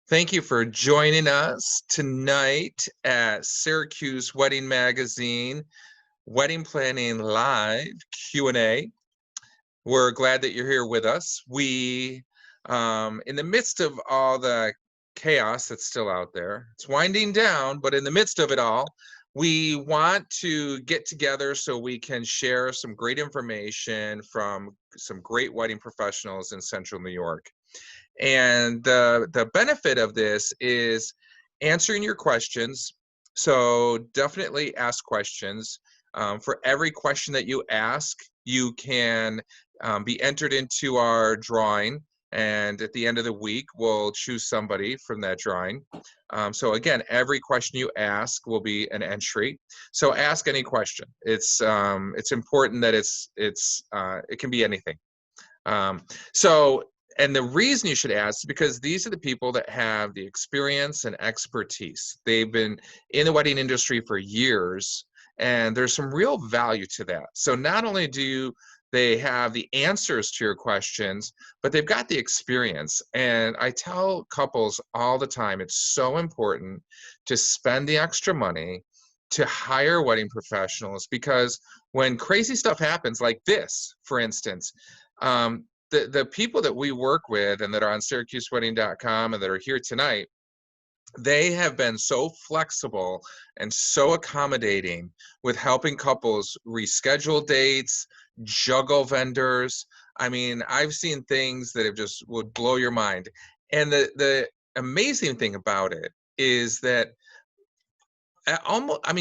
Thank you for joining us tonight at Syracuse Wedding Magazine, Wedding Planning Live Q&A. We're glad that you're here with us. We, in the midst of all the chaos that's still out there, it's winding down, but in the midst of it all, we want to get together so we can share some great information from some great wedding professionals in Central New York. And the benefit of this is answering your questions. So definitely ask questions. For every question that you ask, you can be entered into our drawing. And at the end of the week, we'll choose somebody from that drawing. So again, every question you ask will be an entry. So ask any question. It's important that it can be anything. And the reason you should ask is because these are the people that have the experience and expertise. They've been in the wedding industry for years, and there's some real value to that. So not only do they have the answers to your questions, but they've got the experience. And I tell couples all the time, it's so important to spend the extra money to hire wedding professionals, because when crazy stuff happens like this, for instance, the people that we work with and that are on SyracuseWedding.com and that are here tonight, they have been so flexible and so accommodating with helping couples reschedule dates, juggle vendors. I mean, I've seen things that have just would blow your mind. And the amazing thing about it is that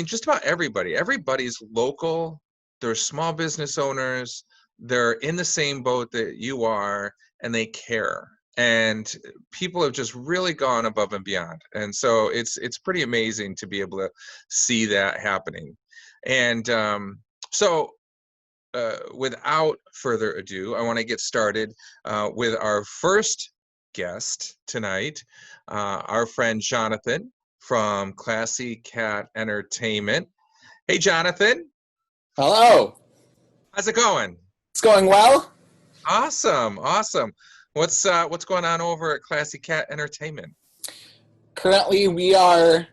just about everybody's local. They're small business owners. They're in the same boat that you are, and they care. And people have just really gone above and beyond. And so it's pretty amazing to be able to see that happening. And without further ado, I want to get started with our first guest tonight, our friend Jonathan from Classy Cat Entertainment. Hey, Jonathan. Hello. How's it going? It's going well. Awesome. What's going on over at Classy Cat Entertainment? Currently, we are,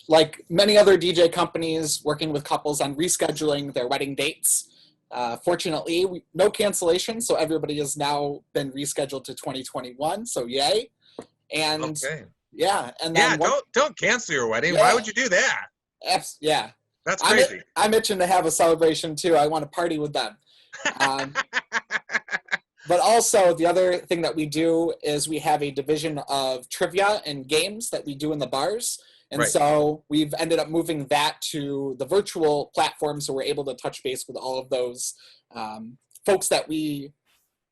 like many other DJ companies, working with couples on rescheduling their wedding dates. Fortunately, no cancellations, so everybody has now been rescheduled to 2021. So yay! And okay. Yeah, and then don't cancel your wedding. Yeah. Why would you do that? Yeah, that's crazy. I'm itching to have a celebration too. I want to party with them. But also, the other thing that we do is we have a division of trivia and games that we do in the bars. And right. So we've ended up moving that to the virtual platform, so we're able to touch base with all of those folks that we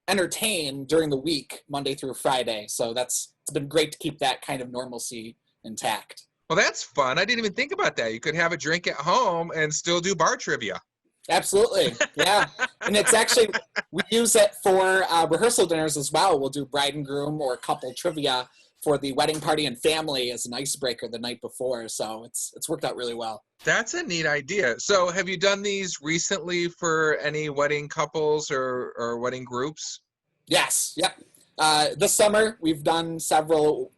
entertain during the week, Monday through Friday. So it's been great to keep that kind of normalcy intact. Well, that's fun. I didn't even think about that. You could have a drink at home and still do bar trivia. Absolutely, yeah. And it's actually, we use it for rehearsal dinners as well. We'll do bride and groom or couple trivia for the wedding party and family as an icebreaker the night before. So it's worked out really well. That's a neat idea. So have you done these recently for any wedding couples or wedding groups? Yes, yep. This summer, we've done several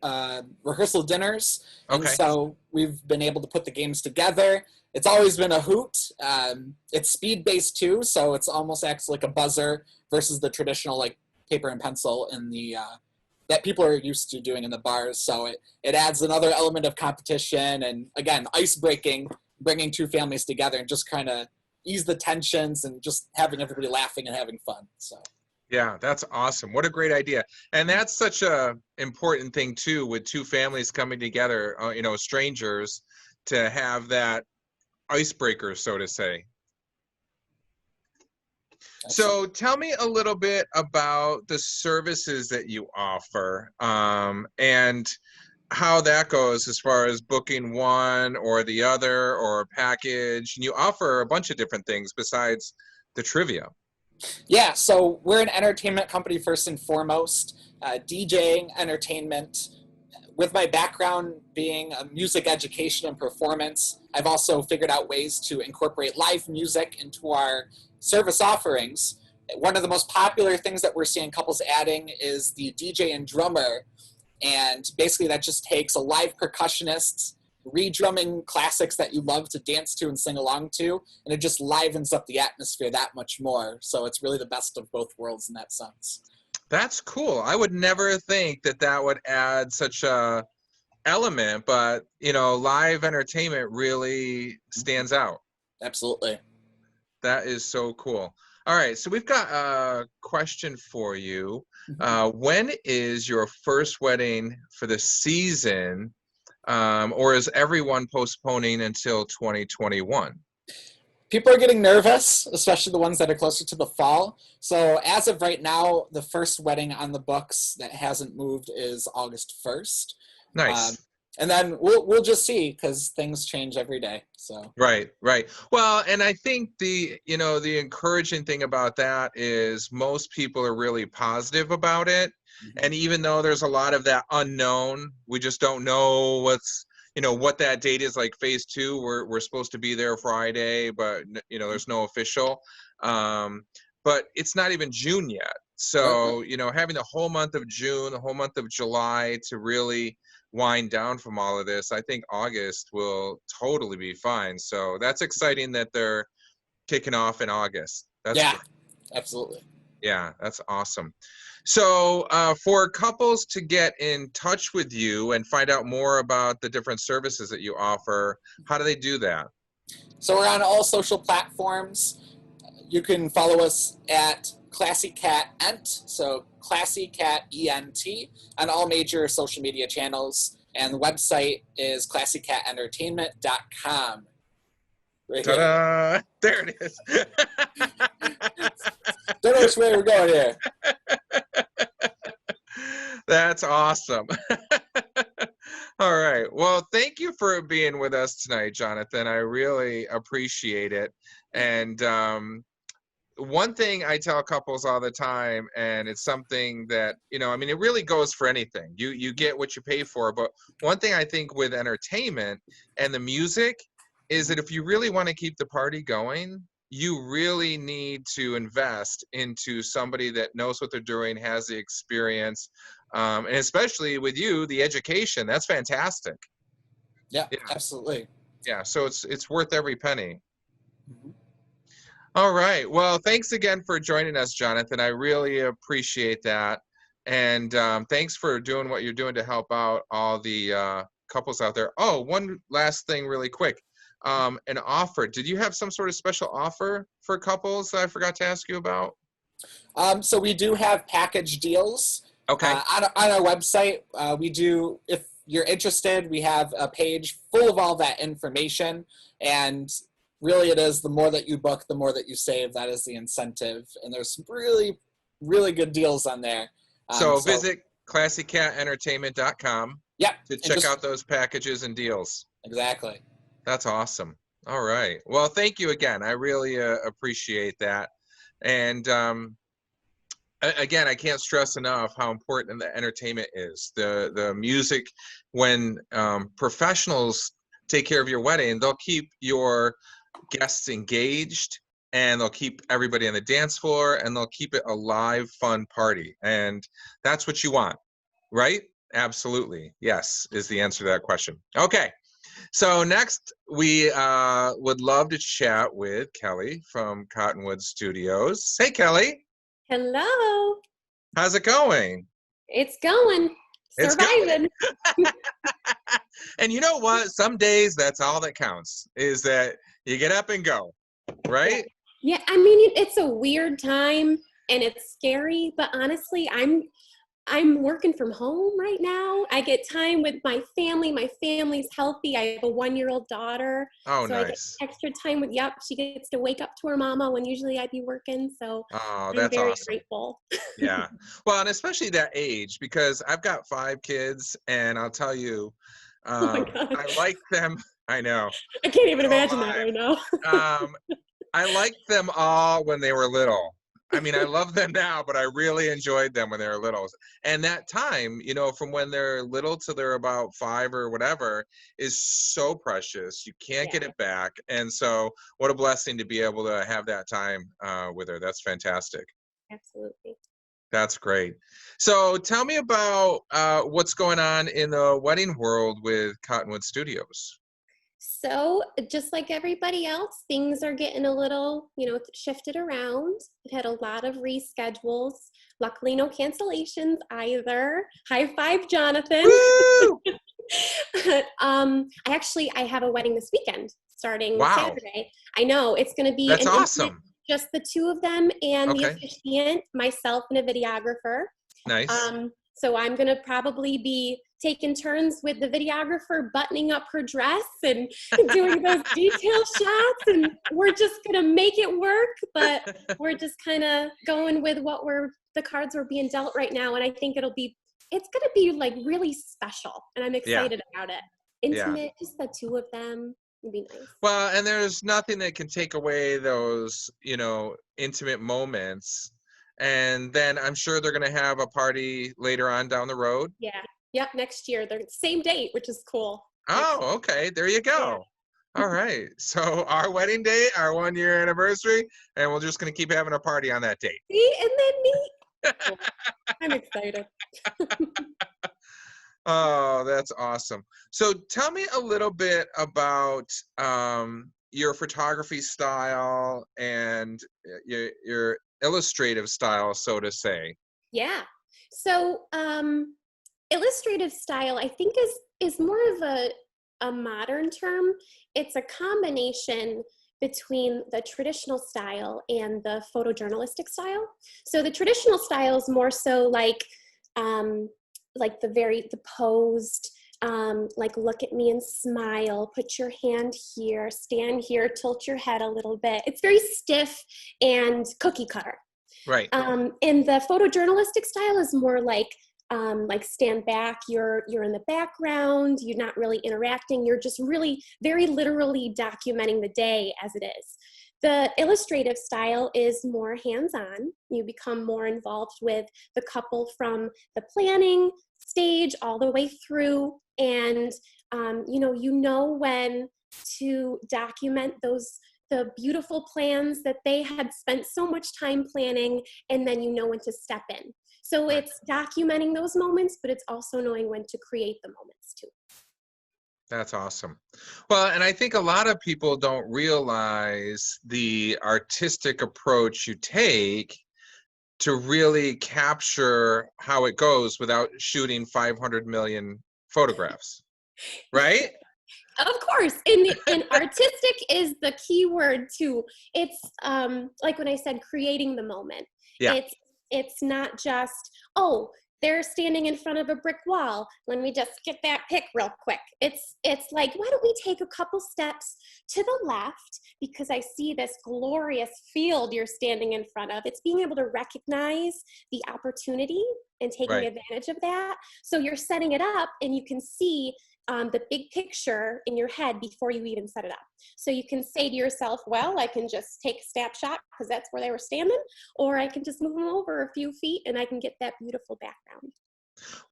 rehearsal dinners. And so we've been able to put the games together. It's always been a hoot. It's speed-based too, so it's almost acts like a buzzer versus the traditional like paper and pencil in the that people are used to doing in the bars. So it adds another element of competition and, again, ice-breaking, bringing two families together and just kind of ease the tensions and just having everybody laughing and having fun. So. Yeah, that's awesome. What a great idea. And that's such a important thing too, with two families coming together, strangers, to have that icebreaker, so to say. So tell me a little bit about the services that you offer, and how that goes as far as booking one or the other or a package. And you offer a bunch of different things besides the trivia. Yeah, so we're an entertainment company first and foremost, DJing, entertainment. With my background being music education and performance, I've also figured out ways to incorporate live music into our service offerings. One of the most popular things that we're seeing couples adding is the DJ and drummer And basically that just takes a live percussionist re-drumming classics that you love to dance to and sing along to, and it just livens up the atmosphere that much more. So it's really the best of both worlds in that sense. That's cool. I would never think that that would add such a element, but live entertainment really stands out. Absolutely. That is so cool. All right, so we've got a question for you. When is your first wedding for the season, or is everyone postponing until 2021? People are getting nervous, especially the ones that are closer to the fall. So as of right now, the first wedding on the books that hasn't moved is August 1st. Nice. And then we'll just see, because things change every day. So Right. Well, and I think the encouraging thing about that is most people are really positive about it. And even though there's a lot of that unknown, we just don't know what that date is. Like phase 2, we're supposed to be there Friday, but there's no official. But it's not even June yet. So, having the whole month of June, the whole month of July to really wind down from all of this, I think August will totally be fine. So that's exciting that they're kicking off in August. That's yeah, great. Absolutely. Yeah, that's awesome. So for couples to get in touch with you and find out more about the different services that you offer, how do they do that? So we're on all social platforms. You can follow us at Classy Cat Ent, so Classy Cat ENT, on all major social media channels. And the website is classycatentertainment.com. Right here. Ta-da! There it is. Don't know which way we're going here. That's awesome. All right. Well, thank you for being with us tonight, Jonathan. I really appreciate it. And one thing I tell couples all the time, and it's something that, it really goes for anything. You get what you pay for. But one thing I think with entertainment and the music is that if you really want to keep the party going, you really need to invest into somebody that knows what they're doing, has the experience, and especially with you, the education. That's fantastic. Yeah, absolutely. Yeah, so it's worth every penny. All right. Well, thanks again for joining us, Jonathan. I really appreciate that. And thanks for doing what you're doing to help out all the couples out there. Oh, one last thing really quick. An offer. Did you have some sort of special offer for couples that I forgot to ask you about? So we do have package deals. Okay. On our website. We do, if you're interested, we have a page full of all that information. And really it is, the more that you book, the more that you save. That is the incentive. And there's some really, really good deals on there. So visit classycatentertainment.com to check out those packages and deals. Exactly. That's awesome. All right. Well, thank you again. I really appreciate that. And again, I can't stress enough how important the entertainment is. The music, when professionals take care of your wedding, they'll keep your guests engaged, and they'll keep everybody on the dance floor, and they'll keep it a live, fun party. And that's what you want, right? Absolutely. Yes, is the answer to that question. Okay. So next, we would love to chat with Kelly from Cottonwood Studios. Hey, Kelly. Hello. How's it going? It's going. Surviving. And you know what? Some days that's all that counts, is that you get up and go, right? Yeah, I mean, it's a weird time and it's scary, but honestly, I'm working from home right now. I get time with my family. My family's healthy. I have a 1-year-old daughter. Oh, so nice. I get extra time with, she gets to wake up to her mama when usually I'd be working. So I'm very awesome. grateful. Yeah. Well, and especially that age, because I've got 5 kids, and I'll tell you, Oh my God. I like them. I know. I can't even imagine that right now. I liked them all when they were little. I mean, I love them now, but I really enjoyed them when they were little. And that time, from when they're little to they're about 5 or whatever, is so precious. You can't get it back. And so what a blessing to be able to have that time with her. That's fantastic. Absolutely. That's great. So tell me about what's going on in the wedding world with Cottonwood Studios. So, just like everybody else, things are getting a little, shifted around. We've had a lot of reschedules. Luckily, no cancellations either. High five, Jonathan. Woo! I have a wedding this weekend, starting Wow, Saturday. I know it's going to be that's an intimate, awesome. just the two of them and the Okay, officiant, myself and a videographer. nice. So I'm going to probably be taking turns with the videographer buttoning up her dress and doing those detail shots. And we're just going to make it work. But we're just kind of going with the cards we're being dealt right now. And I think it's going to be like really special. And I'm Yeah, excited about it. yeah. Intimate, just the two of them. It'd be nice. Well, and there's nothing that can take away those, intimate moments. And then I'm sure they're going to have a party later on down the road. Yeah. Yep. Next year. They're the same date, which is cool. Oh, okay. There you go. Yeah. All right. So our wedding date, our 1-year anniversary, and we're just going to keep having a party on that date. See? And then me. I'm excited. Oh, that's awesome. So tell me a little bit about your photography style and your illustrative style, so to say. Yeah. So illustrative style, I think, is more of a modern term. It's a combination between the traditional style and the photojournalistic style. So the traditional style is more so like the posed, like look at me and smile, put your hand here, stand here, tilt your head a little bit. It's very stiff and cookie cutter. Right. And the photojournalistic style is more like stand back, you're in the background, you're not really interacting, you're just really very literally documenting the day as it is. The illustrative style is more hands-on. You become more involved with the couple from the planning stage all the way through, and you know when to document the beautiful plans that they had spent so much time planning, and then you know when to step in. So Right. it's documenting those moments, but it's also knowing when to create the moments too. That's awesome. Well, and I think a lot of people don't realize the artistic approach you take to really capture how it goes without shooting 500 million photographs, right? Of course, and artistic is the key word too. It's like when I said creating the moment. Yeah. It's not just, oh, they're standing in front of a brick wall. Let me just get that pic real quick. It's like, why don't we take a couple steps to the left because I see this glorious field you're standing in front of. It's being able to recognize the opportunity and taking Right. advantage of that. So you're setting it up and you can see the big picture in your head before you even set it up. So you can say to yourself, well, I can just take a snapshot because that's where they were standing, or I can just move them over a few feet and I can get that beautiful background.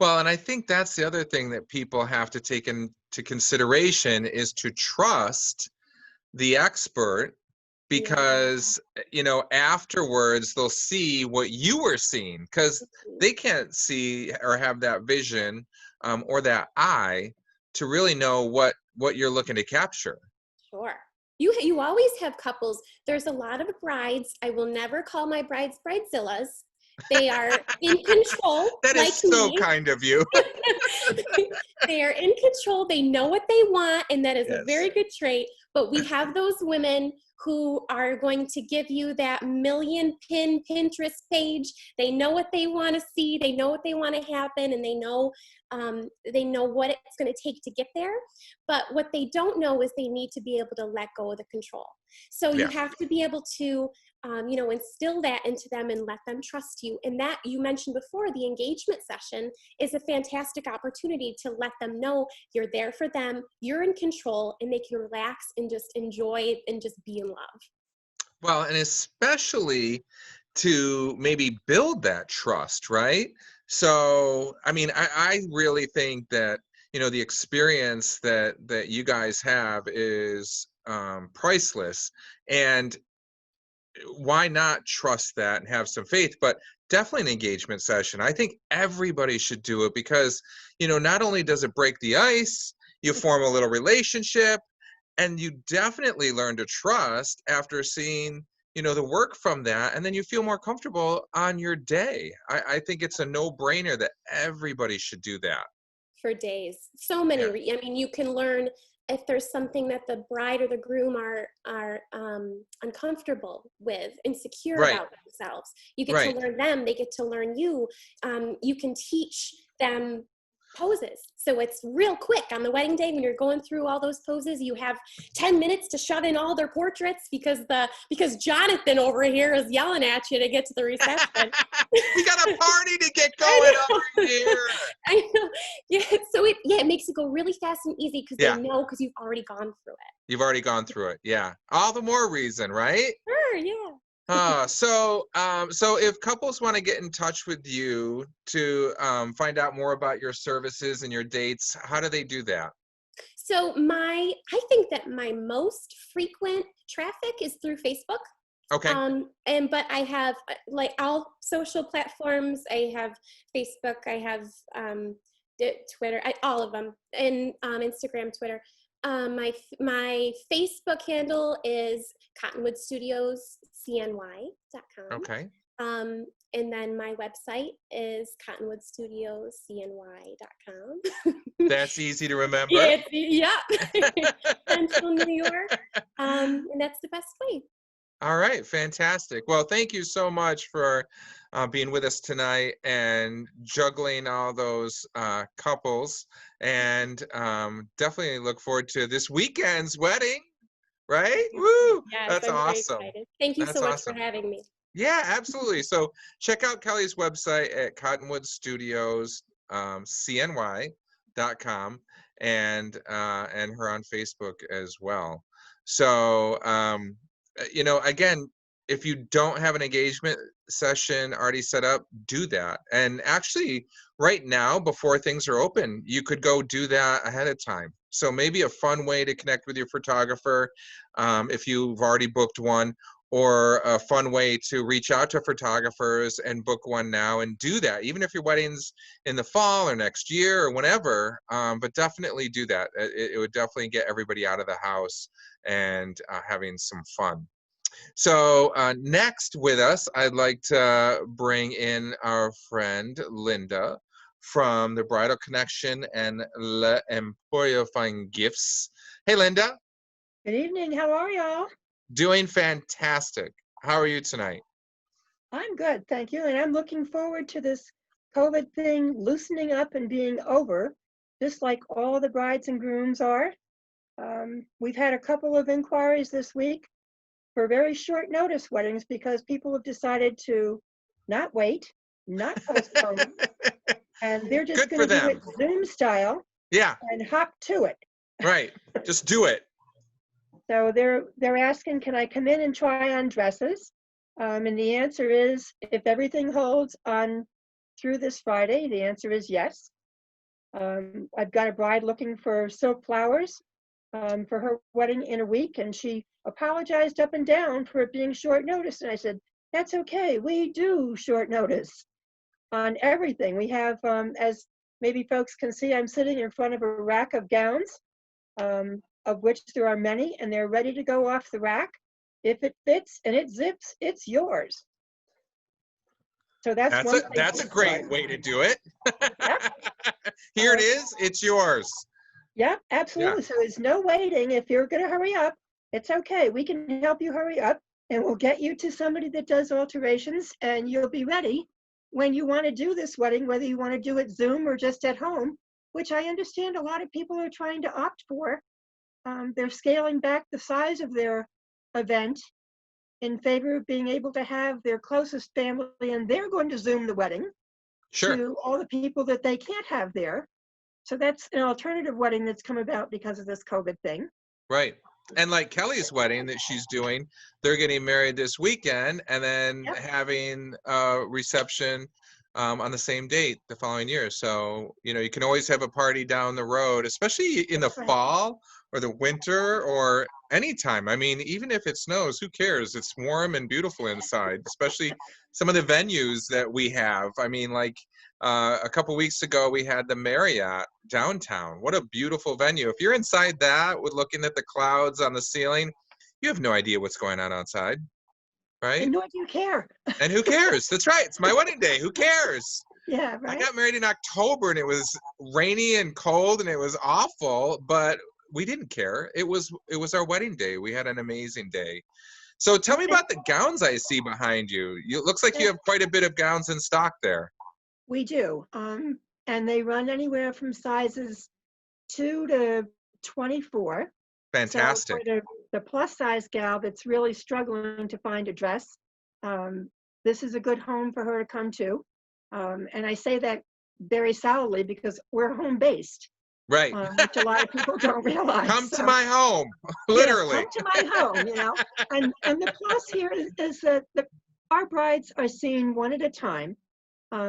Well, and I think that's the other thing that people have to take into consideration is to trust the expert, because afterwards they'll see what you were seeing, because they can't see or have that vision or that eye to really know what you're looking to capture. Sure. You always have couples. There's a lot of brides. I will never call my brides bridezillas. They are in control. That like is so me. kind of you. They are in control. They know what they want, and that is a Yes. very good trait. But we have those women who are going to give you that million pin Pinterest page. They know what they want to see. They know what they want to happen, and they know what it's going to take to get there. But what they don't know is they need to be able to let go of the control. So you Yeah. have to be able to instill that into them and let them trust you. And that you mentioned before, the engagement session is a fantastic opportunity to let them know you're there for them, you're in control, and they can relax and just enjoy and just be in love. Well, and especially to maybe build that trust, right? So, I mean, I really think that, the experience that you guys have is priceless. And why not trust that and have some faith? But definitely an engagement session. I think everybody should do it because, not only does it break the ice, you form a little relationship, and you definitely learn to trust after seeing, the work from that, and then you feel more comfortable on your day. I think it's a no-brainer that everybody should do that. For days. So many, Yeah. I mean, you can learn if there's something that the bride or the groom are uncomfortable with, insecure Right. about themselves. You get to Right. learn them, they get to learn you. You can teach them poses. So it's real quick on the wedding day when you're going through all those poses. You have 10 minutes to shove in all their portraits because Jonathan over here is yelling at you to get to the reception. We got a party to get going over here. I know. Yeah. So it makes it go really fast and easy because they know, because you've already gone through it. You've already gone through it. Yeah. All the more reason, right? Sure. Yeah. So if couples want to get in touch with you to find out more about your services and your dates, how do they do that? So I think that my most frequent traffic is through Facebook. Okay. But I have like all social platforms. I have Facebook. I have Twitter. All of them, and Instagram, Twitter. My Facebook handle is Cottonwood Studios CNY.com. Okay. And then my website is cottonwoodstudioscny.com. That's easy to remember. Yeah. Central New York. And that's the best way. All right, fantastic. Well, thank you so much for being with us tonight and juggling all those couples. And definitely look forward to this weekend's wedding, right? Woo! Yes, That's I'm awesome. very excited. Thank you so much for having me. Yeah, absolutely. So check out Kelly's website at cottonwoodstudioscny.com and her on Facebook as well. So again, if you don't have an engagement session already set up, do that. And actually, right now, before things are open, you could go do that ahead of time. So maybe a fun way to connect with your photographer, if you've already booked one, or a fun way to reach out to photographers and book one now and do that, even if your wedding's in the fall or next year or whenever. But definitely do that. It would definitely get everybody out of the house and having some fun. So next with us, I'd like to bring in our friend Linda from the Bridal Connection and Le Emporio Fine Gifts. Hey, Linda. Good evening. How are y'all? Doing fantastic. How are you tonight? I'm good, thank you. And I'm looking forward to this COVID thing loosening up and being over, just like all the brides and grooms are. We've had a couple of inquiries this week for very short notice weddings because people have decided to not wait, not postpone, and they're just going to do it Zoom style. Yeah. And hop to it. Right. Just do it. So they're asking, can I come in and try on dresses? And the answer is, if everything holds on through this Friday, the answer is yes. I've got a bride looking for silk flowers for her wedding in a week, and she apologized up and down for it being short notice. And I said, that's okay. We do short notice on everything. We have, as maybe folks can see, I'm sitting in front of a rack of gowns. Of which there are many, and they're ready to go off the rack. If it fits and it zips, it's yours. So that's a great way to do it. Here it is, it's yours. Yeah, absolutely. Yeah. So there's no waiting. If you're going to hurry up, it's okay. We can help you hurry up, and we'll get you to somebody that does alterations, and you'll be ready when you want to do this wedding, whether you want to do it Zoom or just at home, which I understand a lot of people are trying to opt for. They're scaling back the size of their event in favor of being able to have their closest family, and they're going to Zoom the wedding to all the people that they can't have there. So that's an alternative wedding that's come about because of this COVID thing. Right. And like Kelly's wedding that she's doing, they're getting married this weekend and then having a reception on the same date the following year. So, you can always have a party down the road, especially in the fall or the winter or anytime. I mean, even if it snows, who cares? It's warm and beautiful inside, especially some of the venues that we have. I mean, like a couple weeks ago, we had the Marriott downtown. What a beautiful venue. If you're inside that with looking at the clouds on the ceiling, you have no idea what's going on outside, right? And nor do you care. And who cares? That's right. It's my wedding day. Who cares? Yeah, I right. got married in October and it was rainy and cold and it was awful, but we didn't care. It was our wedding day. We had an amazing day. So tell me about the gowns I see behind you. It looks like you have quite a bit of gowns in stock there. We do. And they run anywhere from sizes 2 to 24. Fantastic. So for the plus size gal that's really struggling to find a dress, this is a good home for her to come to. And I say that very solidly because we're home based, Right. which a lot of people don't realize. Come to my home, literally. Yes, come to my home, you know. And the plus here is that our brides are seen one at a time.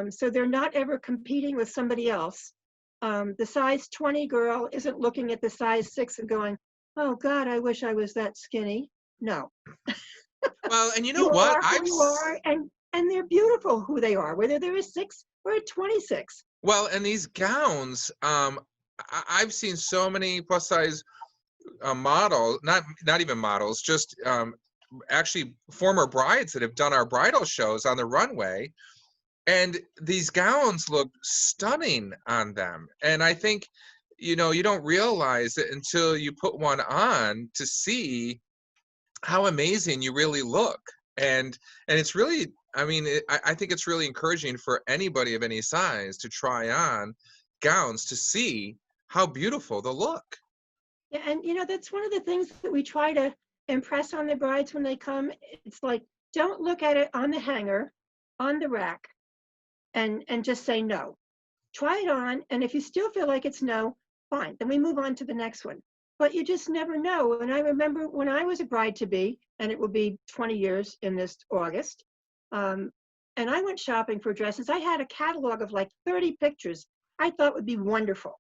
So they're not ever competing with somebody else. The size 20 girl isn't looking at the size 6 and going, oh God, I wish I was that skinny. No. Well, and you know what? You are, and they're beautiful who they are, whether they're a 6 or a 26. Well, and these gowns, I've seen so many plus size models, not even models, just actually former brides that have done our bridal shows on the runway. And these gowns look stunning on them. And I think, you know, you don't realize it until you put one on to see how amazing you really look. And it's really, I mean, I think it's really encouraging for anybody of any size to try on gowns to see how beautiful they look. Yeah, and you know, that's one of the things that we try to impress on the brides when they come. It's like, don't look at it on the hanger, on the rack, and just say no. Try it on, and if you still feel like it's no, fine, then we move on to the next one. But you just never know. And I remember when I was a bride-to-be, and it will be 20 years in this August, and I went shopping for dresses. I had a catalog of like 30 pictures I thought would be wonderful.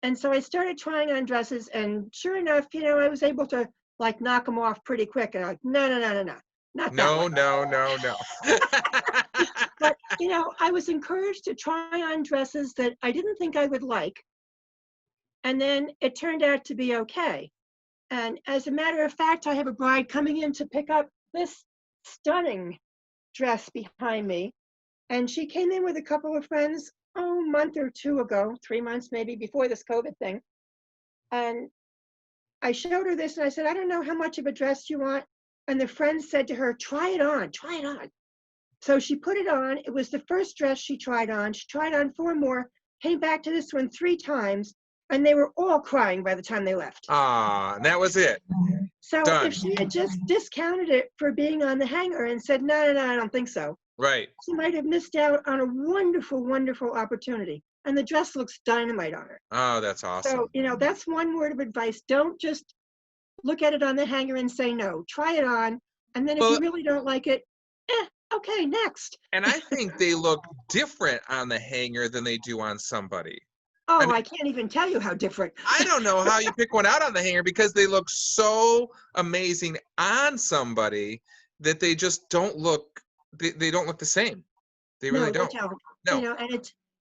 And so I started trying on dresses, and sure enough, you know, I was able to like knock them off pretty quick. And I'm like, no, not that one. No. But, you know, I was encouraged to try on dresses that I didn't think I would like. And then it turned out to be okay. And as a matter of fact, I have a bride coming in to pick up this stunning dress behind me. And she came in with a couple of friends, a month or two ago, 3 months maybe before this COVID thing. And I showed her this and I said, I don't know how much of a dress you want. And the friend said to her, try it on. So she put it on. It was the first dress she tried on. She tried on 4 more, came back to this one 3 times, and they were all crying by the time they left. Ah, that was it. So Done. if she had just discounted it for being on the hanger and said, no, I don't think so, Right. she might have missed out on a wonderful, wonderful opportunity. And the dress looks dynamite on her. Oh, that's awesome. So, you know, that's one word of advice. Don't just look at it on the hanger and say no. Try it on. And then if you really don't like it, okay, next. And I think they look different on the hanger than they do on somebody. Oh, I mean, I can't even tell you how different. I don't know how you pick one out on the hanger because they look so amazing on somebody that they just don't look, they don't look the same. They really don't. No. You know,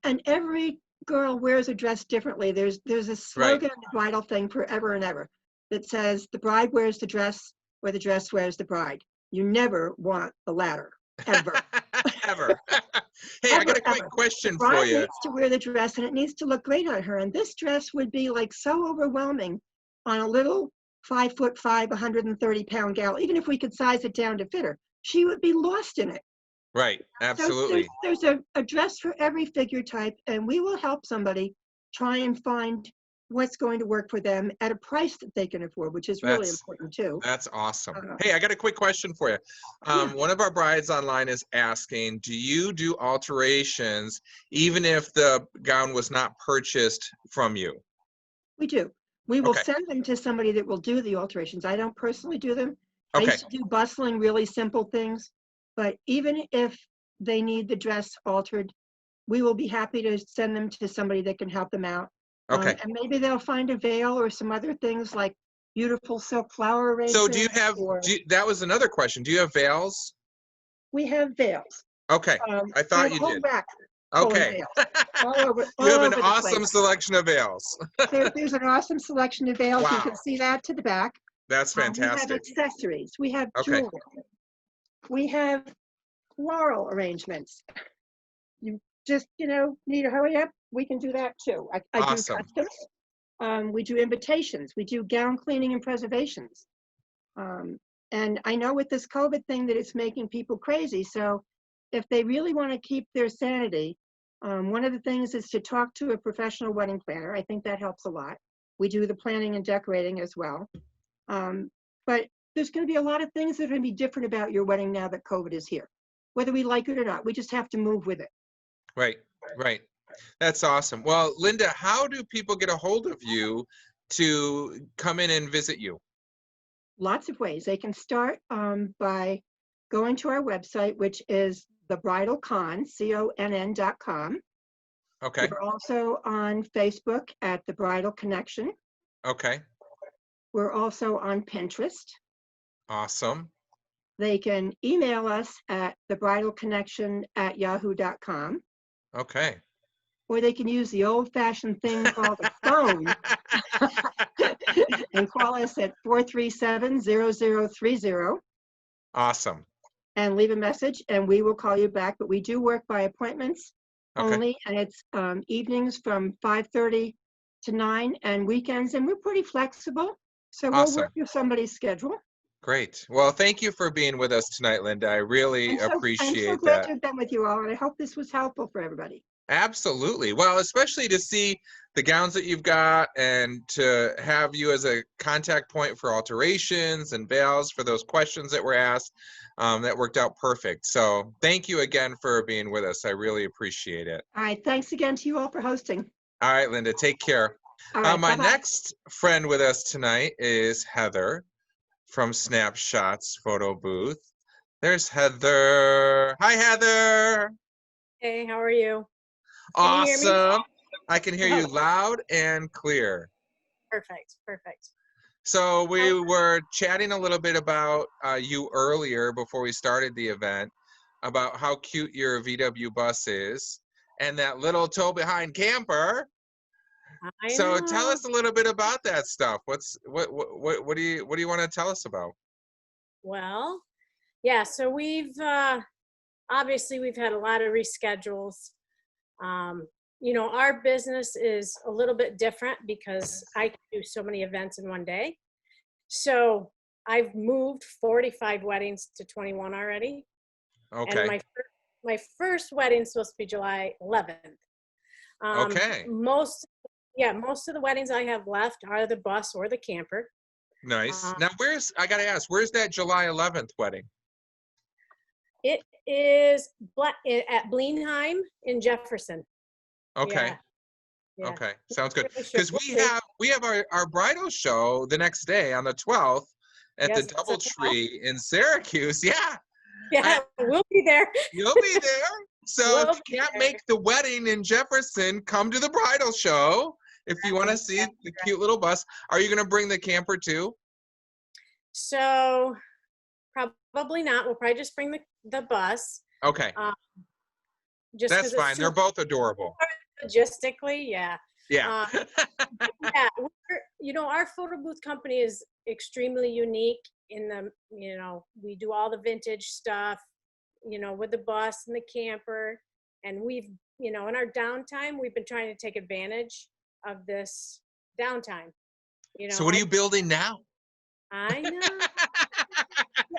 and every girl wears a dress differently. There's a slogan in the bridal thing forever and ever that says the bride wears the dress or the dress wears the bride. You never want the latter, ever. Ever. Hey, I got a quick question for you. The bride needs to wear the dress and it needs to look great on her. And this dress would be like so overwhelming on a little 5'5", 130-pound gal. Even if we could size it down to fit her, she would be lost in it. Right, absolutely. So there's a dress for every figure type, and we will help somebody try and find what's going to work for them at a price that they can afford, which is really important too. That's awesome. Hey, I got a quick question for you. One of our brides online is asking, do you do alterations even if the gown was not purchased from you? We do. We will send them to somebody that will do the alterations. I don't personally do them. I used to do bustling, really simple things. But even if they need the dress altered, we will be happy to send them to somebody that can help them out. Okay. And maybe they'll find a veil or some other things like beautiful silk flower So do you arrangements. have, that was another question. Do you have veils? We have veils. Okay. I We thought have a you whole did. rack full of Okay. veils, all over, You all have an over the awesome place. selection of veils. There's an awesome selection of veils. You Wow. can see that to the back. That's We have fantastic. accessories. We have Okay. jewelry. We have floral arrangements. You just, need to hurry up. We can do that too. I do Awesome. customs. We do invitations. We do gown cleaning and preservations. And I know with this COVID thing that it's making people crazy. So if they really want to keep their sanity, one of the things is to talk to a professional wedding planner. I think that helps a lot. We do the planning and decorating as well. But there's going to be a lot of things that are going to be different about your wedding now that COVID is here. Whether we like it or not, we just have to move with it. Right, right. That's awesome. Well, Linda, how do people get a hold of you to come in and visit you? Lots of ways. They can start by going to our website, which is thebridalcon, CONN.com. Okay. We're also on Facebook at The Bridal Connection. Okay. We're also on Pinterest. Awesome. They can email us at thebridalconnection@yahoo.com. Okay. Or they can use the old-fashioned thing called a phone and call us at 437-0030 Awesome. and leave a message, and we will call you back. But we do work by appointments only, and it's evenings from 5:30 to 9 and weekends, and we're pretty flexible. So we'll Awesome. work with somebody's schedule. Great. Well, thank you for being with us tonight, Linda. I really I'm so appreciate glad that. to have been with you all, and I hope this was helpful for everybody. Absolutely. Well, especially to see the gowns that you've got and to have you as a contact point for alterations and veils for those questions that were asked. That worked out perfect. So thank you again for being with us. I really appreciate it. All right. Thanks again to you all for hosting. All right, Linda, take care. All right. My Bye-bye. next friend with us tonight is Heather from Snapshots Photo Booth. There's Heather. Hi, Heather. Hey, how are you? Can you hear me? Awesome. I can hear you Oh. loud and clear. Perfect, perfect. So we were chatting a little bit about you earlier before we started the event, about how cute your VW bus is and that little tow behind camper. So tell us a little bit about that stuff. What do you want to tell us about? Well, yeah, so we've obviously we've had a lot of reschedules. Our business is a little bit different because I can do so many events in one day. So I've moved 45 weddings to 21 already. Okay. And my first wedding's supposed to be July 11th. Okay. Most of the weddings I have left are the bus or the camper. Nice. Now, I got to ask, where's that July 11th wedding? It is at Bleenheim in Jefferson. Okay. Yeah. Okay. Sounds good. Really sure. Because we have our bridal show the next day on the 12th at the Yes, DoubleTree in Syracuse. Yeah. Yeah, we'll be there. You'll be there. So We'll if you can't make the wedding in Jefferson, come to the bridal show if you want to see the cute little bus. Are you going to bring the camper too? So probably not. We'll probably just bring the bus. Okay. Just That's fine. They're both adorable. Logistically, yeah. Yeah. Yeah. Our photo booth company is extremely unique in we do all the vintage stuff, with the bus and the camper. And we've, in our downtime, we've been trying to take advantage of this downtime. So what are you building now? I know.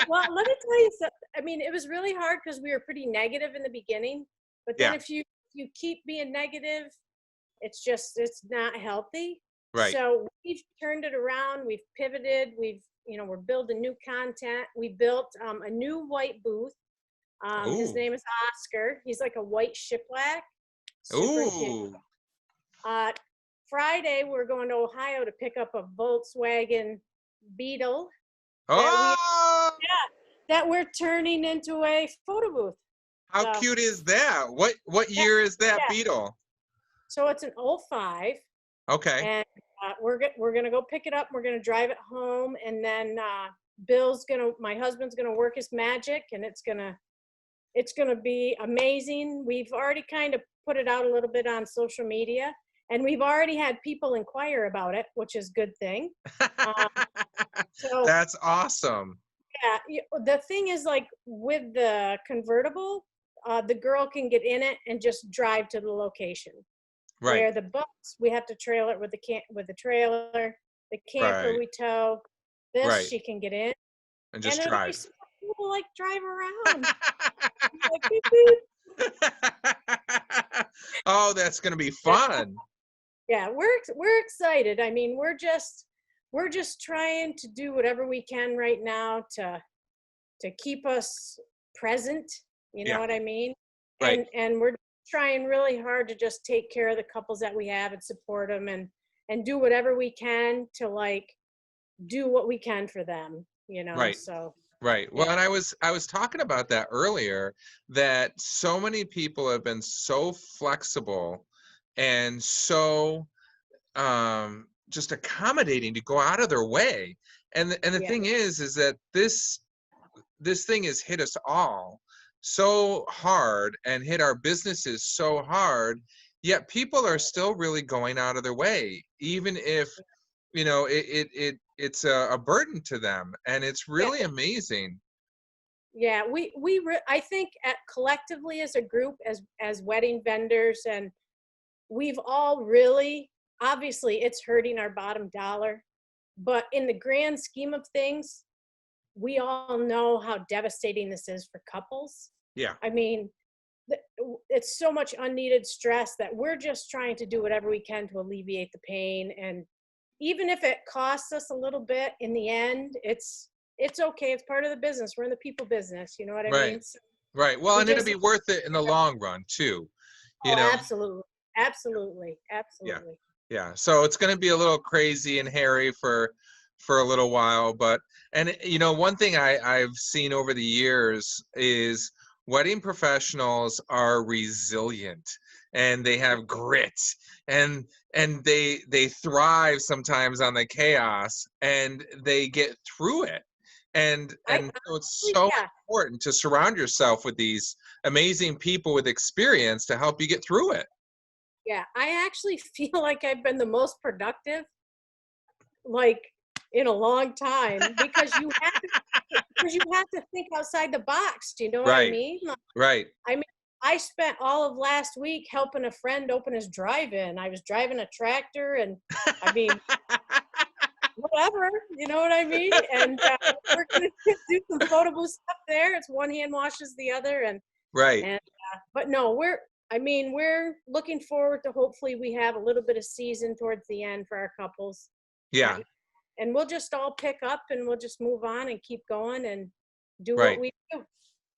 Well, let me tell you something. I mean, it was really hard because we were pretty negative in the beginning. But then if you keep being negative, it's not healthy. Right. So we've turned it around. We've pivoted. We're building new content. We built a new white booth. His name is Oscar. He's like a white shiplap. Super cute. Friday, we're going to Ohio to pick up a Volkswagen Beetle. That we're turning into a photo booth. How cute is that? What year is that Beetle? So it's an 05. Okay. And we're gonna go pick it up. We're gonna drive it home, and then my husband's gonna work his magic, and it's gonna be amazing. We've already kind of put it out a little bit on social media, and we've already had people inquire about it, which is a good thing. So That's awesome. yeah, the thing is, like with the convertible, the girl can get in it and just drive to the location. Right. Where the bus, we have to trail it with the trailer, the camper Right. we tow. This Right. she can get in, And and just it'll be drive. so cool, like drive around. Like, beep, beep. Oh, that's going to be fun. Yeah, we're excited. I mean, we're just trying to do whatever we can right now to keep us present. You know Yeah. what I mean? Right. And we're trying really hard to just take care of the couples that we have and support them and do whatever we can to like do what we can for them. Right. So Right. Well, yeah. and I was talking about that earlier, that so many people have been so flexible and so just accommodating to go out of their way. And the Yeah. thing is that this thing has hit us all so hard and hit our businesses so hard, yet people are still really going out of their way, even if it's a burden to them, and it's Yeah. really amazing. Yeah, I think collectively as a group, as wedding vendors, and we've all really, obviously it's hurting our bottom dollar, but in the grand scheme of things, we all know how devastating this is for couples. Yeah. I mean, it's so much unneeded stress that we're just trying to do whatever we can to alleviate the pain. And even if it costs us a little bit in the end, it's okay. It's part of the business. We're in the people business. You know what I Right. mean? So Right. Well, we and it'll just, be worth it in the long run too. You oh, know. absolutely. Absolutely. Yeah. Absolutely. Yeah. So it's going to be a little crazy and hairy for a little while, but one thing I've seen over the years is wedding professionals are resilient, and they have grit, and they thrive sometimes on the chaos, and they get through it. And so it's so Yeah. important to surround yourself with these amazing people with experience to help you get through it. Yeah. I actually feel like I've been the most productive, like in a long time, because you have to think outside the box. Do you know what I Right. mean? Right. I mean, I spent all of last week helping a friend open his drive-in. I was driving a tractor, and I mean, whatever, you know what I mean? And we're gonna do some photo booth stuff there. It's one hand washes the other, Right. but no, we're looking forward to, hopefully we have a little bit of season towards the end for our couples. Yeah. And we'll just all pick up, and we'll just move on and keep going and do Right. what we do.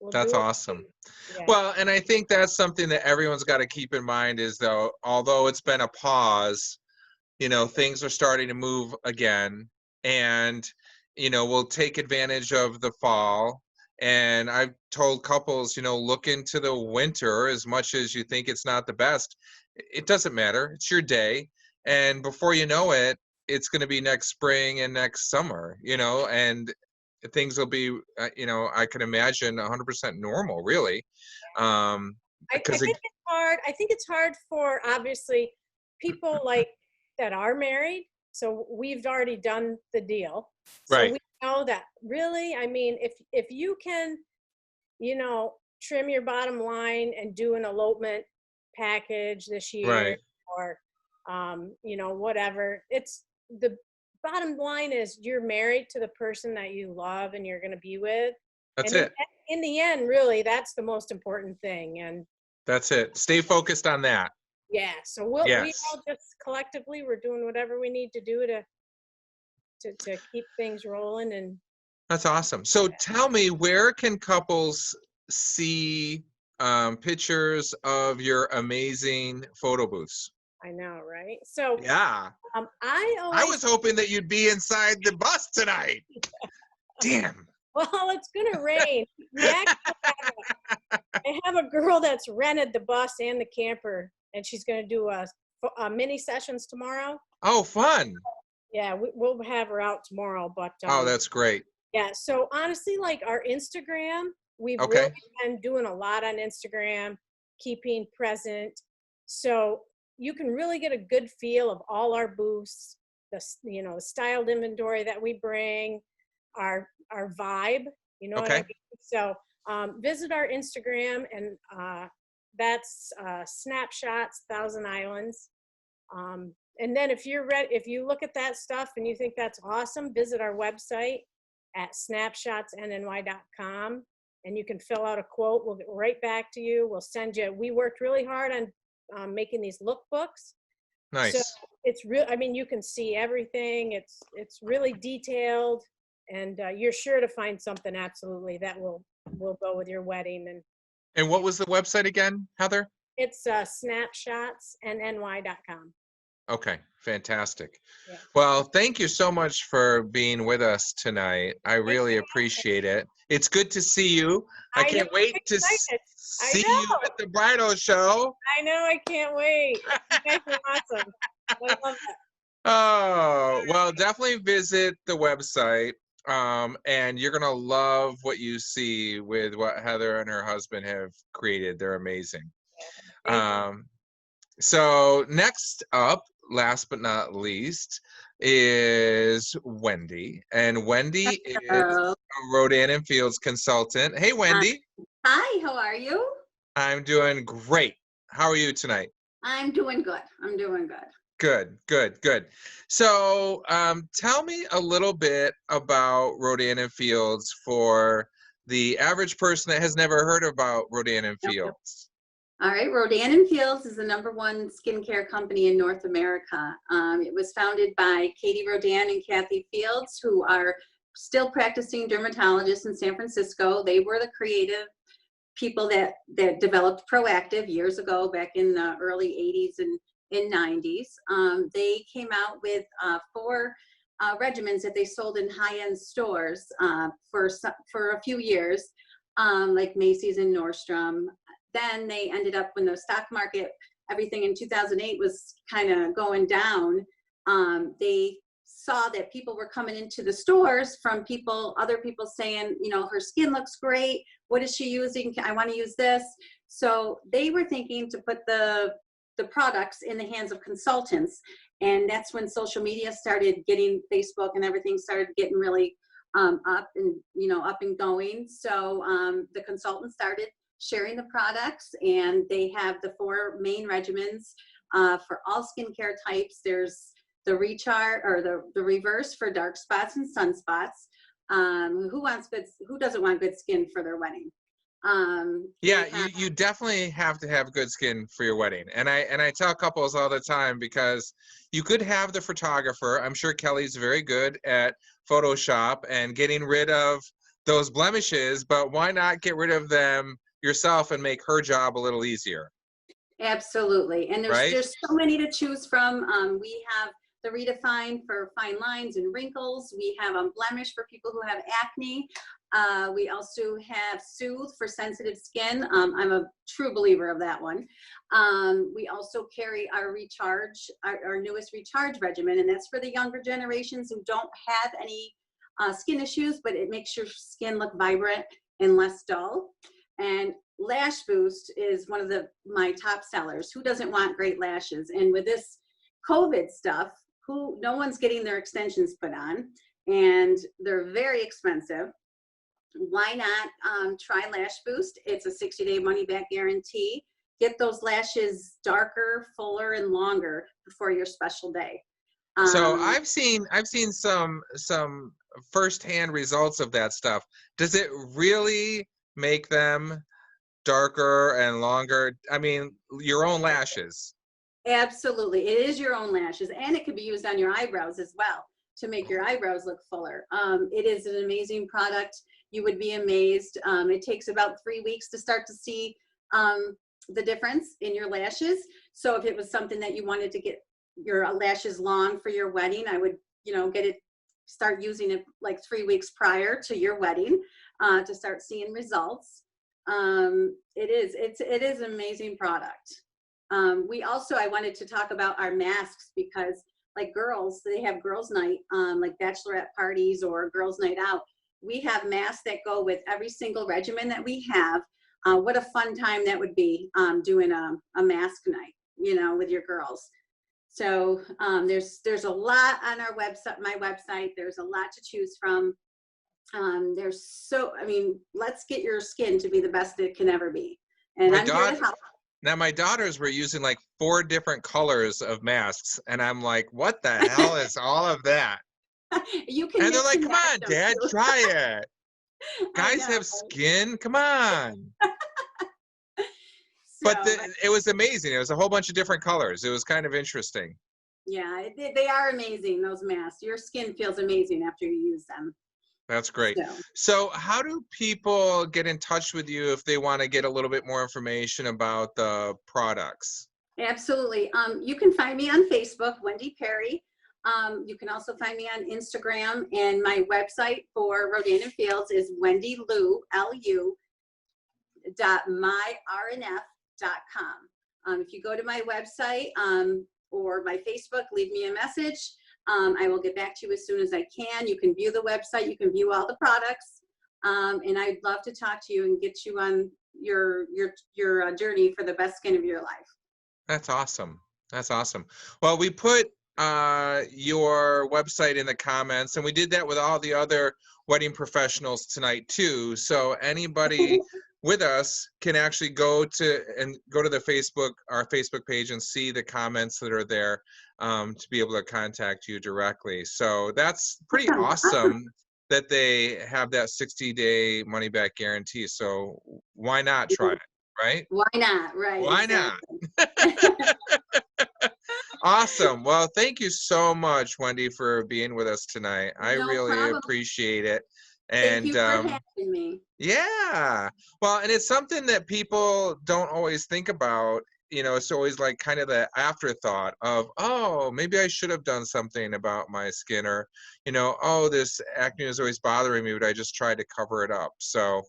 We'll That's do what we awesome. do. Yeah. Well, and I think that's something that everyone's got to keep in mind is, though, although it's been a pause, things are starting to move again, and, we'll take advantage of the fall. And I've told couples, look into the winter as much as you think it's not the best. It doesn't matter. It's your day. And before you know it, it's going to be next spring and next summer, and things will be, I can imagine 100% normal, really. I Because think it's hard. I think it's hard for, obviously, people like that are married. So we've already done the deal. So right. we know that, really, I mean, if you can, trim your bottom line and do an elopement package this year, Right. or, whatever, it's the bottom line is you're married to the person that you love and you're going to be with. That's And it. in the end, really, that's the most important thing. And That's it. Stay focused on that. yeah, so we Yes. all just collectively, we're doing whatever we need to do to keep things rolling. And That's awesome. So tell me, where can couples see pictures of your amazing photo booths? I know, right? So Yeah. I I always, was hoping that you'd be inside the bus tonight. Damn. well, it's gonna rain. We actually I have a girl that's rented the bus and the camper, and she's gonna do a mini sessions tomorrow. Oh, fun. Yeah, we'll have her out tomorrow, but Oh, that's great. yeah. So honestly, like our Instagram, we've Okay. really been doing a lot on Instagram, keeping present. So you can really get a good feel of all our booths, the styled inventory that we bring, our vibe. You know what I Okay. mean? So visit our Instagram, and that's Snapshots Thousand Islands. And then if you're ready, if you look at that stuff and you think that's awesome, visit our website at snapshotsnny.com, and you can fill out a quote. We'll get right back to you. We'll send you. We worked really hard on making these lookbooks. Nice. So it's real. I mean, you can see everything. It's really detailed, and you're sure to find something absolutely that will go with your wedding. And what was the website again, Heather? It's snapshotsnny.com. Okay, fantastic. Yeah. Well, thank you so much for being with us tonight. I really appreciate it. It's good to see you. I can't wait to see you at the bridal show. I know, I can't wait. You guys are awesome. I love that. Oh, well, definitely visit the website. And you're gonna love what you see with what Heather and her husband have created. They're amazing. So next up, last but not least, is Wendy. And Wendy is a Rodan and Fields consultant. Hey, Wendy. Hi, how are you? I'm doing great. How are you tonight? I'm doing good. I'm doing good. Good, good, good. So tell me a little bit about Rodan and Fields for the average person that has never heard about Rodan and Fields. All right, Rodan and Fields is the #1 skincare company in North America. It was founded by Katie Rodan and Kathy Fields, who are still practicing dermatologists in San Francisco. They were the creative people that developed Proactive years ago, back in the early 80s and 90s. They came out with 4 regimens that they sold in high-end stores for a few years, like Macy's and Nordstrom. Then they ended up, when the stock market, everything in 2008 was kind of going down, they saw that people were coming into the stores from other people saying, you know, her skin looks great. What is she using? I want to use this. So they were thinking to put the products in the hands of consultants. And that's when social media started getting, Facebook and everything started getting really up and going. So the consultants started sharing the products, and they have the 4 main regimens for all skincare types. There's the recharge, or the reverse, for dark spots and sunspots. Who doesn't want good skin for their wedding? Yeah, you definitely have to have good skin for your wedding. And I tell couples all the time, because you could have the photographer. I'm sure Kelly's very good at Photoshop and getting rid of those blemishes, but why not get rid of them yourself and make her job a little easier? Absolutely. And there's Right? so many to choose from. We have the Redefine for fine lines and wrinkles. We have Blemish for people who have acne. We also have Soothe for sensitive skin. I'm a true believer of that one. We also carry our Recharge, our newest Recharge regimen, and that's for the younger generations who don't have any skin issues, but it makes your skin look vibrant and less dull. And Lash Boost is one of my top sellers. Who doesn't want great lashes? And with this COVID stuff, no one's getting their extensions put on, and they're very expensive. Why not try Lash Boost? It's a 60-day money-back guarantee. Get those lashes darker, fuller, and longer before your special day. So I've seen some firsthand results of that stuff. Does it really make them darker and longer? I mean, your own lashes. Absolutely. It is your own lashes, and it could be used on your eyebrows as well to make your eyebrows look fuller. It is an amazing product. You would be amazed. It takes about 3 weeks to start to see the difference in your lashes. So if it was something that you wanted to get your lashes long for your wedding, I would, start using it like 3 weeks prior to your wedding to start seeing results. It is an amazing product. I wanted to talk about our masks because like girls, they have girls' night, like bachelorette parties or girls' night out. We have masks that go with every single regimen that we have. What a fun time that would be, doing a mask night, you know, with your girls. So there's a lot on our website, my website. There's a lot to choose from. Let's get your skin to be the best it can ever be. And I'm here to help. Now my daughters were using like 4 different colors of masks, and I'm like, what the hell is all of that? You can. And they're like, come on, Dad, try it. Guys have skin, come on. But it was amazing. It was a whole bunch of different colors. It was kind of interesting. Yeah, they are amazing, those masks. Your skin feels amazing after you use them. That's great. So how do people get in touch with you if they want to get a little bit more information about the products? Absolutely. You can find me on Facebook, Wendy Perry. You can also find me on Instagram, and my website for Rodan and Fields is wendylou, L-U, .myrnf.com. If you go to my website or my Facebook, leave me a message. I will get back to you as soon as I can. You can view the website. You can view all the products. And I'd love to talk to you and get you on your journey for the best skin of your life. That's awesome. That's awesome. Well, we put your website in the comments, and we did that with all the other wedding professionals tonight too. So anybody with us can actually go to our Facebook page and see the comments that are there to be able to contact you directly. So that's pretty awesome that they have that 60-day money-back guarantee. So why not try it, right? Why not, right? Why not? Awesome. Well, thank you so much, Wendy, for being with us tonight. I really appreciate it. And thank you for having me. Yeah. Well, and it's something that people don't always think about. You know, it's always like kind of the afterthought of, oh, maybe I should have done something about my skin, or, you know, oh, this acne is always bothering me, but I just tried to cover it up. So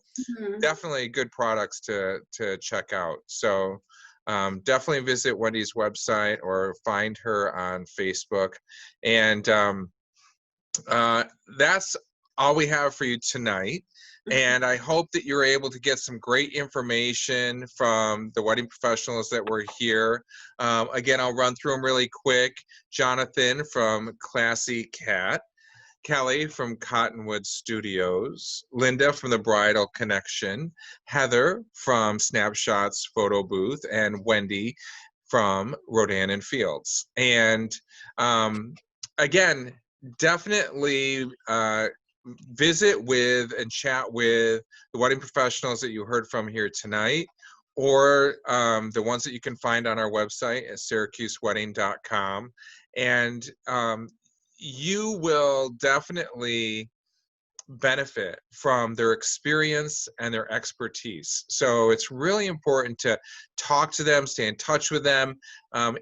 definitely good products to check out. So definitely visit Wendy's website or find her on Facebook. And that's all we have for you tonight. And I hope that you're able to get some great information from the wedding professionals that were here. Again, I'll run through them really quick. Jonathan from Classy Cat, Kelly from Cottonwood Studios, Linda from the Bridal Connection, Heather from Snapshots Photo Booth, and Wendy from Rodan and Fields. And again, definitely visit with and chat with the wedding professionals that you heard from here tonight, or the ones that you can find on our website at syracusewedding.com. And you will definitely benefit from their experience and their expertise. So it's really important to talk to them, stay in touch with them,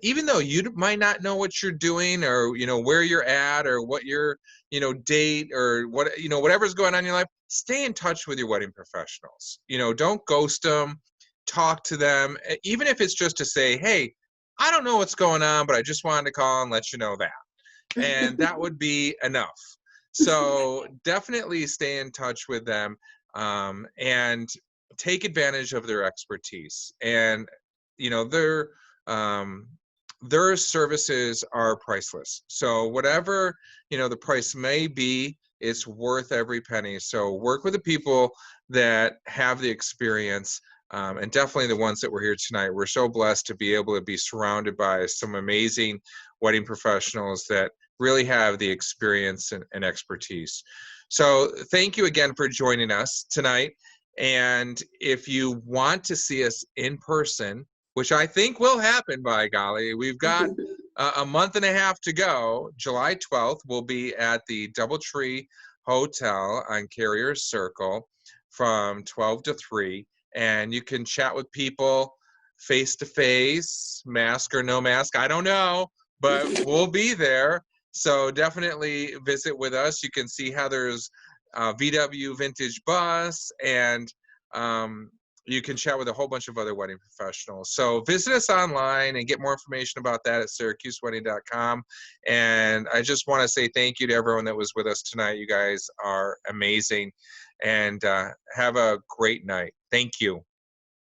even though you might not know what you're doing, or, you know, where you're at, or what your, you know, date, or what, you know, whatever's going on in your life. Stay in touch with your wedding professionals. You know, don't ghost them. Talk to them, even if it's just to say, hey, I don't know what's going on, but I just wanted to call and let you know that. And that would be enough. So definitely stay in touch with them, and take advantage of their expertise. And, you know, their services are priceless. So whatever, you know, the price may be, it's worth every penny. So work with the people that have the experience, and definitely the ones that were here tonight. We're so blessed to be able to be surrounded by some amazing wedding professionals that really have the experience and expertise. So thank you again for joining us tonight. And if you want to see us in person, which I think will happen, by golly, we've got a month and a half to go. July 12th, we'll be at the DoubleTree Hotel on Carrier Circle from 12 to 3. And you can chat with people face to face, mask or no mask, I don't know, but we'll be there. So definitely visit with us. You can see Heather's VW vintage bus, and you can chat with a whole bunch of other wedding professionals. So visit us online and get more information about that at syracusewedding.com. And I just want to say thank you to everyone that was with us tonight. You guys are amazing. And have a great night. Thank you.